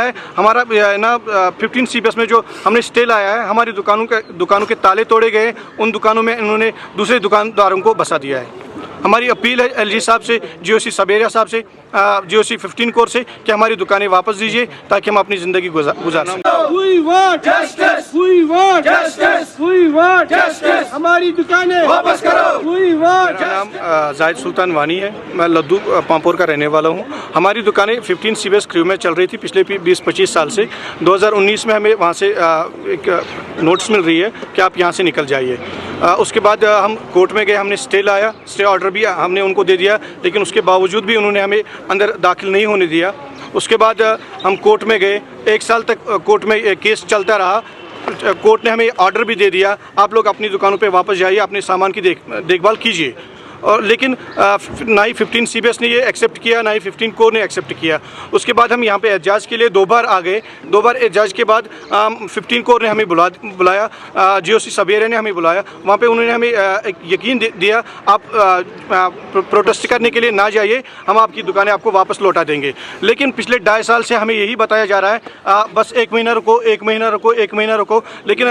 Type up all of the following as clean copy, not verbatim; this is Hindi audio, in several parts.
है हमारा ना 15 CBS में जो हमने स्टे लाया है, हमारी दुकानों के ताले तोड़े गए। उन दुकानों में इन्होंने दूसरे दुकानदारों को बसा दिया है। हमारी अपील है LG साहब से, GOC सबेरिया साहब से, GOC 15 कोर से कि हमारी दुकानें वापस दीजिए ताकि हम अपनी ज़िंदगी गुजार सकें। We want justice. We want justice. We want justice. हमारी दुकानें वापस करो। We want। मेरा नाम जाहिद सुल्तान वानी है। मैं लद्दू पामपुर का रहने वाला हूँ। हमारी दुकानें 15 CBS क्रू में चल रही थी पिछले 20-25 साल से। 2019 में हमें वहाँ से एक नोटिस मिल रही है कि आप यहाँ से निकल जाइए। उसके बाद हम कोर्ट में गए, हमने स्टे लाया, स्टे ऑर्डर भी हमने उनको दे दिया, लेकिन उसके बावजूद भी उन्होंने हमें अंदर दाखिल नहीं होने दिया। उसके बाद हम कोर्ट में गए, 1 साल तक कोर्ट में केस चलता रहा। कोर्ट ने हमें ऑर्डर भी दे दिया, आप लोग अपनी दुकानों पे वापस जाइए, अपने सामान की देखभाल कीजिए। और लेकिन ना ही 15 CBS ने ये एक्सेप्ट किया, ना ही 15 कोर ने एक्सेप्ट किया। उसके बाद हम यहाँ पे एहतजाज के लिए 2 बार आ गए। 2 बार एहतजाज के बाद 15 कोर ने हमें बुलाया, GOC सबेरिया ने हमें बुलाया। वहाँ पे उन्होंने हमें एक यकीन दिया, आप प्रोटेस्ट करने के लिए ना जाइए, हम आपकी दुकानें आपको वापस लौटा देंगे। लेकिन पिछले 2.5 साल से हमें यही बताया जा रहा है, बस 1 महीना रुको, 1 महीना रुको, 1 महीना रुको। लेकिन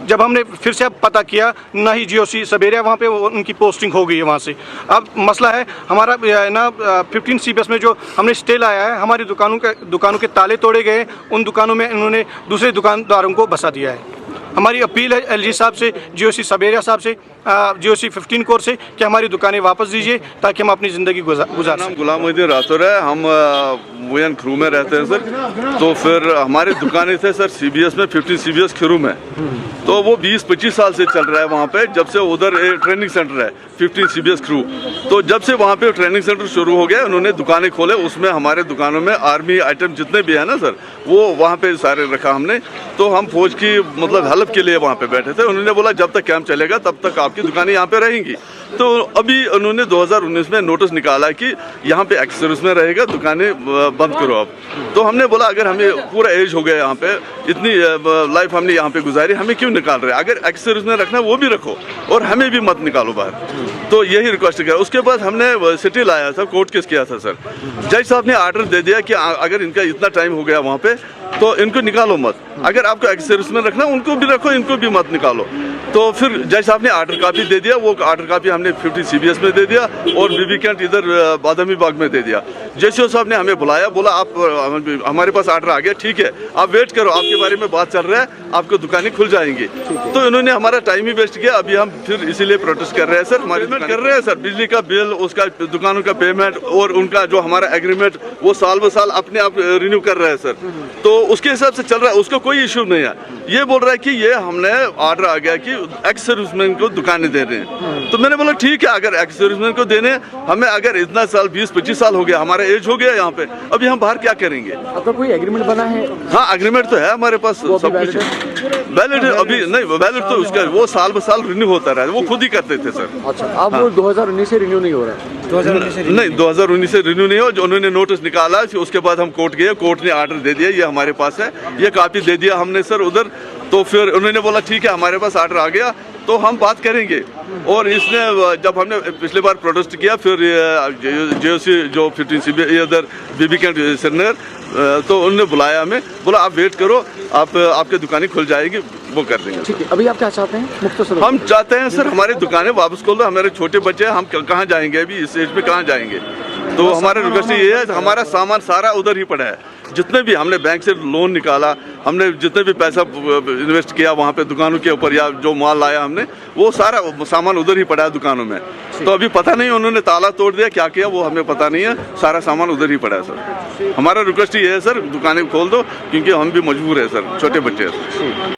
जब हमने फिर से पता किया, ना ही GOC सबेरिया वहाँ पे उनकी पोस्टिंग हो गई है वहाँ से। अब मसला है हमारा ना 15 CBS में जो हमने स्टे लाया है, हमारी दुकानों के ताले तोड़े गए। उन दुकानों में इन्होंने दूसरे दुकानदारों को बसा दिया है। हमारी अपील है LG साहब से, GOC सबेरिया साहब से, GOC 15 कोर से कि हमारी दुकानें वापस दीजिए ताकि हम अपनी ज़िंदगी गुजार सकें। गुलाम मोहिउद्दीन राठौर है, हम मोयन क्रू में रहते हैं सर। तो फिर हमारी दुकानें थे सर CBS में, 15 CBS खरू में। तो वो 20-25 साल से चल रहा है वहाँ पे, जब से उधर ट्रेनिंग सेंटर है 15 CBS क्रू। तो जब से वहाँ पे ट्रेनिंग सेंटर शुरू हो गया, उन्होंने दुकानें खोले। उसमें हमारे दुकानों में आर्मी आइटम जितने भी है ना सर, वो वहाँ पे सारे रखा हमने। तो हम फौज की मतलब हेल्प के लिए वहाँ पे बैठे थे। उन्होंने बोला जब तक कैंप चलेगा तब तक आपकी दुकानें यहाँ पे रहेंगी। तो अभी उन्होंने 2019 में नोटिस निकाला कि यहाँ पे एक्स सर्विस में रहेगा, दुकानें बंद करो अब। तो हमने बोला अगर हमें पूरा एज हो गया यहाँ पे, इतनी लाइफ हमने यहाँ पे गुजारी, हमें क्यों निकाल रहे हैं? अगर एक्स सर्विस में रखना वो भी रखो और हमें भी मत निकालो बाहर। तो यही रिक्वेस्ट किया। उसके बाद हमने सिटी लाया था, कोर्ट केस किया था सर। जज साहब ने ऑर्डर दे दिया कि अगर इनका इतना टाइम हो गया वहाँ पे तो इनको निकालो मत। अगर आपको एक्स सर्विस में रखना उनको भी रखो, इनको भी मत निकालो। तो फिर जज साहब ने ऑर्डर कॉपी दे दिया। वो ऑर्डर कॉपी हमने 50 CBS में दे दिया और BB कैंट इधर बादामी बाग में दे दिया। JCO साहब ने हमें बुलाया, बोला आप हमारे पास ऑर्डर आ गया, ठीक है आप वेट करो, आपके बारे में बात चल रहा है, आपको दुकानें खुल जाएंगी। तो इन्होंने हमारा टाइम ही वेस्ट किया। अभी हम फिर इसीलिए प्रोटेस्ट कर रहे हैं सर, हमारी कर रहे हैं सर। बिजली का बिल, उसका दुकानों का पेमेंट और उनका जो हमारा एग्रीमेंट, वो साल ब साल अपने आप रिन्यू कर रहे हैं सर। तो उसके हिसाब से चल रहा है, उसका कोई इशू नहीं है। ये बोल रहा है कि ये हमने ऑर्डर आ गया कि एक्स सर्विसमैन को दुकानें दे रहे हैं। तो मैंने बोला ठीक है, अगर एक्स सर्विसमैन को देने, हमें अगर इतना साल 20-25 साल हो गया, हमारा एज हो गया यहाँ पे, अभी हम बाहर क्या करेंगे? आपका कोई एग्रीमेंट बना है? हाँ एग्रीमेंट तो है हमारे पास, सब कुछ वैलिड है। अभी नहीं वैलिड तो उसका वो साल ब साल रिन्यू होता रहा है, वो खुद ही करते थे सर। अच्छा, अब वो 2019 से रिन्यू नहीं हो रहा है? 2019 से रिन्यू नहीं हो। जो उन्होंने नोटिस निकाला, उसके बाद हम कोर्ट गए, कोर्ट ने ऑर्डर दे दिया, ये हमारे पास है, ये कॉपी दे दिया हमने सर उधर। तो फिर उन्होंने बोला ठीक है हमारे पास ऑर्डर आ गया तो हम बात करेंगे। और इसने जब हमने पिछली बार प्रोटेस्ट किया, फिर JOC जो 15 CBS इधर BB कैंट सरनर, तो उन्होंने बुलाया हमें, बोला आप वेट करो, आपके दुकानें खुल जाएगी, वो कर देंगे। ठीक है, अभी आप क्या चाहते हैं? मुख्तसर हम चाहते हैं सर हमारी दुकानें वापस खोल दो, हमारे छोटे बच्चे हैं, हम कहाँ जाएंगे अभी इस एज में, कहाँ जाएंगे? तो हमारा रिक्वेस्ट ये है, हमारा सामान सारा उधर ही पड़ा है। जितने भी हमने बैंक से लोन निकाला, हमने जितने भी पैसा इन्वेस्ट किया वहाँ पे दुकानों के ऊपर, या जो माल लाया हमने, वो सारा सामान उधर ही पड़ा है दुकानों में। तो अभी पता नहीं उन्होंने ताला तोड़ दिया, क्या किया वो हमें पता नहीं है, सारा सामान उधर ही पड़ा है सर। हमारा रिक्वेस्ट ये है सर, दुकानें खोल दो, क्योंकि हम भी मजबूर है सर, छोटे बच्चे हैं।